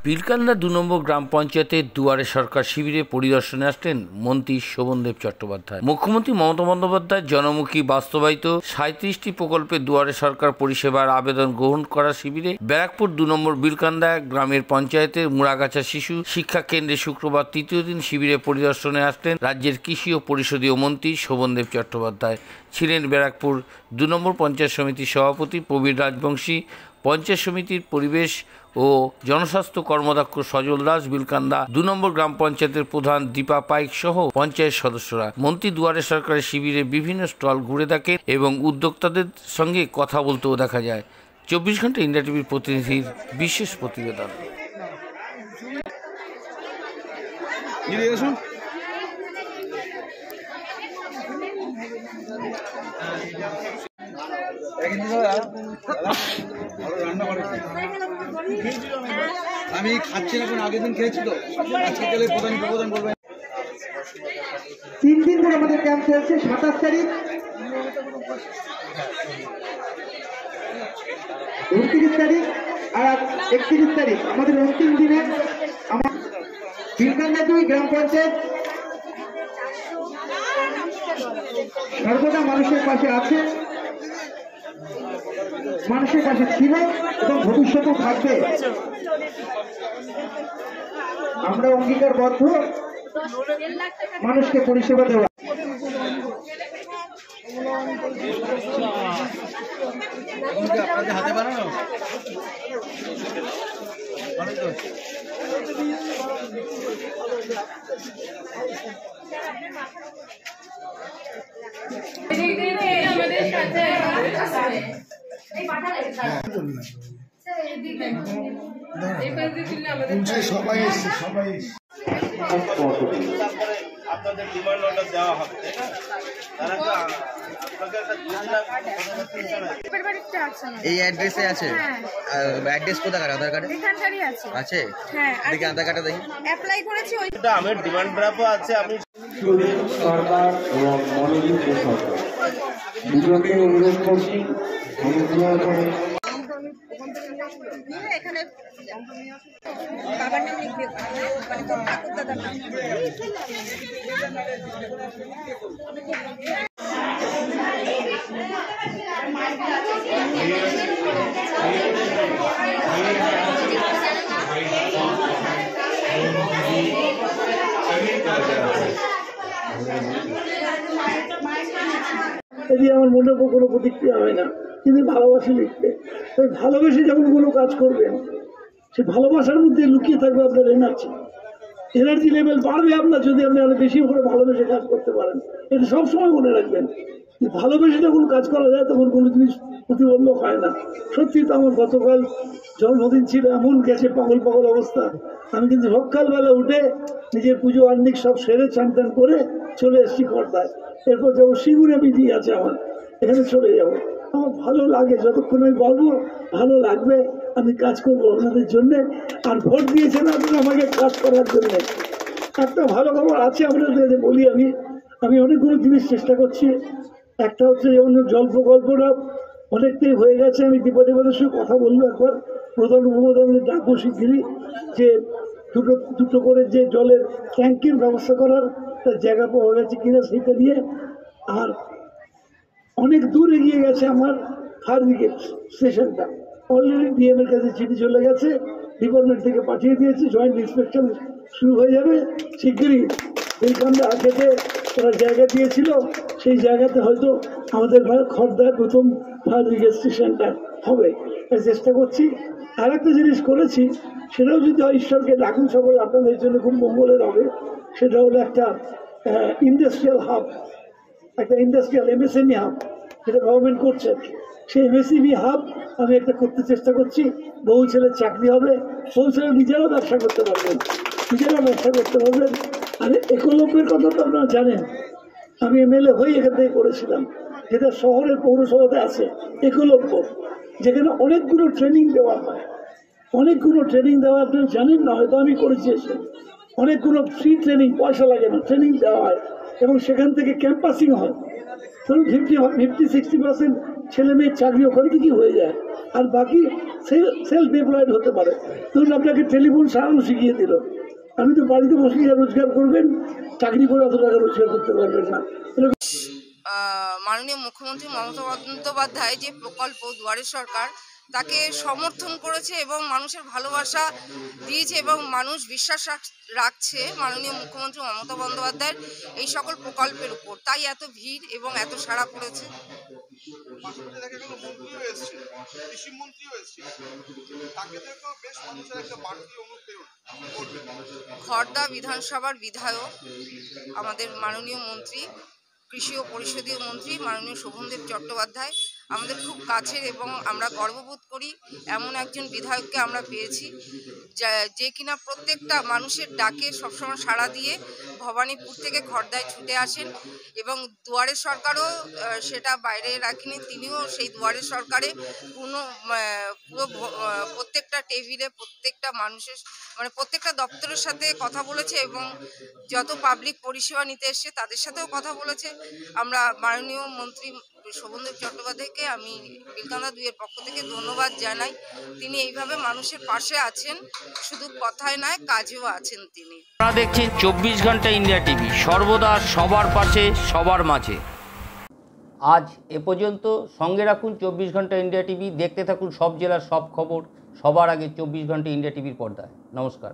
বিলকান্দা ২ নম্বর গ্রাম পঞ্চায়েতের দুয়ারে সরকার শিবিরে পরিদর্শনে আসলেন মন্ত্রী শোভনদেব চট্টোপাধ্যায়। মুখ্যমন্ত্রী মমতা বন্দ্যোপাধ্যায় জনমুখী বাস্তবায়িত ৩৭টি প্রকল্পে দুয়ারে সরকার পরিষেবার আবেদন গ্রহণ করা শিবিরে ব্যারাকপুর ২ নম্বর বিলকান্দা গ্রামের পঞ্চায়েতের মুড়াগাছা শিশু শিক্ষা কেন্দ্রে শুক্রবার তৃতীয় দিন শিবিরে পরিদর্শনে আসলেন রাজ্যের কৃষি ও পরিষদীয় মন্ত্রী শোভনদেব চট্টোপাধ্যায়। ছিলেন ব্যারাকপুর ২ নম্বর পঞ্চায়েত সমিতির সভাপতি প্রবীর রাজবংশী, পঞ্চায়েত সমিতির পরিবেশ ও জনস্বাস্থ্য কর্মদক্ষ সজল দাস, বিলকান্দা ২ নম্বর গ্রাম পঞ্চায়েতের প্রধান দীপা পাইক সহ পঞ্চায়েত সদস্যরা। মন্ত্রী দুয়ারে সরকারের শিবিরে বিভিন্ন স্টল ঘুরে দেখেন এবং উদ্যোক্তাদের সঙ্গে কথা বলতেও দেখা যায়। ২৪ ঘন্টা ইন্ডিয়া টিভির প্রতিনিধির বিশেষ প্রতিবেদন। আমি খাচ্ছি না, আগের দিন খেয়েছি তো, আজকে গেলে প্রধান বলবেন। 3 দিন ধরে আমাদের ক্যাম্প চলছে। 27 তারিখ, 29 তারিখ আর 31 তারিখ আমাদের অন্তিম দিনে আমার বিলকান্দা 2 গ্রাম পঞ্চায়েত সর্বদা মানুষের পাশে আছে, মানুষের পাশে ছিল এবং ভবিষ্যতেও থাকবে। আমরা অঙ্গীকারবদ্ধ মানুষকে পরিষেবা দেওয়া। হাতে বানানো সবাই আপনাদের ডিমান্ড অর্ডার দেওয়া হবে, এই অ্যাড্রেসে আছে। অ্যাড্রেস কোথাকার? আধার কার্ডে আছে। হ্যাঁ, দেখি আধার কার্ডটা দেখি। অ্যাপ্লাই করেছি, ওইটা আমার ডিমান্ড ড্রাফটও আছে। আমি সরকার এবং মনোনীত সরকার দুজনকে অনুরোধ করছি এখানে বাবার নাম লিখবে, মানে তোর ঠাকুর দাদার নাম। যদি আমার মনে কোনো প্রতিক্রিয়া হয় না, কিন্তু ভালোবাসি লিখতে। তাই ভালোবেসে যখন কোনো কাজ করবেন, সে ভালোবাসার মধ্যে লুকিয়ে থাকবে আপনার এনার্জি লেভেল বাড়বে আপনার, যদি আপনি আরো বেশি করে ভালোবেসে কাজ করতে পারেন। এটা সবসময় মনে রাখবেন, ভালোবেসে যখন কাজ করা যায় তখন কোনো জিনিস প্রতিবন্ধক হয় না। সত্যি তো আমার গতকাল জন্মদিন ছিল, এমন গেছে পাগল অবস্থা। আমি কিন্তু সকালবেলা উঠে নিজের পুজো আর্নিক সব সেরে চান করে চলে এসেছি কর্তায়। এরপর যাবো সিঙ্গুরে মিটিং আছে আমার, এখানে চলে যাবো। আমার ভালো লাগে, যতক্ষণ আমি বলবো ভালো লাগবে, আমি কাজ করবো আপনাদের জন্যে। আর ভোট দিয়েছেন আপনারা আমাকে কাজ করার জন্যে। একটা ভালো খবর আছে আপনাদের বলি, আমি অনেকগুলো জিনিস চেষ্টা করছি। একটা হচ্ছে যেমন জল প্রকল্পটা অনেকটাই হয়ে গেছে। আমি দীপাদের সঙ্গে কথা বলবো, একবার প্রধান উপপ্রধানকে ডাকবো শিগগিরই, যে দুটো করে যে জলের ট্যাঙ্কির ব্যবস্থা করার তার জায়গা পাওয়া গেছে কিনা সেটা নিয়ে। আর অনেক দূর এগিয়ে গেছে আমার ফায়ার ব্রিগেড স্টেশনটা, অলরেডি ডিএম এর কাছে চিঠি চলে গেছে, ডিপার্টমেন্ট থেকে পাঠিয়ে দিয়েছি, জয়েন্ট ইন্সপেকশন শুরু হয়ে যাবে শিগগিরই। বিলকান্দা আগেতে ওরা জায়গা দিয়েছিল, সেই জায়গাতে হয়তো আমাদের খড়দায় প্রথম ফায়ার ব্রিগেড স্টেশনটা হবে, চেষ্টা করছি। আর একটা জিনিস করেছি, সেটাও যদি ঈশ্বরকে ডাকুন সকলে আপনাদের জন্য খুব মঙ্গলের হবে। সেটা হলো একটা ইন্ডাস্ট্রিয়াল হাব, একটা ইন্ডাস্ট্রিয়াল এমএসএমই হাব, যেটা গভর্নমেন্ট করছে। সেই এমএসএমই হাব আমি একটা করতে চেষ্টা করছি। বহু ছেলের চাকরি হবে, বহু ছেলে নিজেরাও ব্যবসা করতে পারবেন। আর একলব্যের কথা তো আপনারা জানেন, আমি এমএলএ হয়ে এখান থেকে করেছিলাম, যেটা শহরের পৌরসভাতে আছে একলব্য, যেখানে অনেকগুলো ট্রেনিং দেওয়া হয়। অনেকগুলো ট্রেনিং দেওয়া আপনারা জানেন না, হয়তো আমি করেছি এসে। অনেকগুলো ফ্রি ট্রেনিং, পয়সা লাগে না, ট্রেনিং দেওয়া হয় এবং সেখান থেকে ক্যাম্পাসিং হয়। ধরুন 50-60% ছেলে মেয়ের চাকরি ওখান থেকেই হয়ে যায়, আর বাকি সেলফ এমপ্লয়েড হতে পারে। ধরুন আপনাকে টেলিফোন সারানো শিখিয়ে দিল, আপনি তো বাড়িতে বসে রোজগার করবেন, চাকরি করে অত টাকা রোজগার করতে পারবেন না। মাননীয় মুখ্যমন্ত্রী মমতা বন্দ্যোপাধ্যায় যে প্রকল্প দুয়ারে সরকার তাকে সমর্থন করেছে এবং মানুষের ভালোবাসা দিয়েছে এবং মানুষ বিশ্বাস রাখছে মাননীয় মুখ্যমন্ত্রী মমতা বন্দ্যোপাধ্যায়ের এই সকল প্রকল্পের উপর, তাই এত ভিড় এবং এত সাড়া পড়েছে। খড়দা বিধানসভার বিধায়ক আমাদের মাননীয় মন্ত্রী, কৃষি ও পরিষদীয় মন্ত্রী মাননীয় শোভনদেব চট্টোপাধ্যায় আমাদের খুব কাছের এবং আমরা গর্ববোধ করি এমন একজন বিধায়ককে আমরা পেয়েছি যে কিনা প্রত্যেকটা মানুষের ডাকে সবসময় সাড়া দিয়ে ভবানীপুর থেকে খড়দায় ছুটে আসেন এবং দুয়ারে সরকারও সেটা বাইরে রাখেনি, তিনিও সেই দুয়ারে সরকারে পুরো প্রত্যেকটা টেবিলে প্রত্যেকটা মানুষের মানে প্রত্যেকটা দপ্তরের সাথে কথা বলেছে এবং যত পাবলিক পরিষেবা নিতে এসছে তাদের সাথেও কথা বলেছে। আমরা মাননীয় মন্ত্রী শোভনদেব চট্টোপাধ্যায়কে আমি বিলকান্দা 2 এর পক্ষ থেকে ধন্যবাদ জানাই। তিনি এইভাবে মানুষের পাশে আছেন, শুধু কথায় নয় কাজেও আছেন তিনি। আপনারা দেখছেন 24 ঘন্টা ইন্ডিয়া টিভি, সর্বদা সবার পাশে সবার মাঝে। আজ এ পর্যন্ত। সঙ্গে রাখুন 24 ঘন্টা ইন্ডিয়া টিভি, দেখতে থাকুন সব জেলার সব খবর সবার আগে 24 ঘন্টা ইন্ডিয়া টিভির পর্দায়। নমস্কার।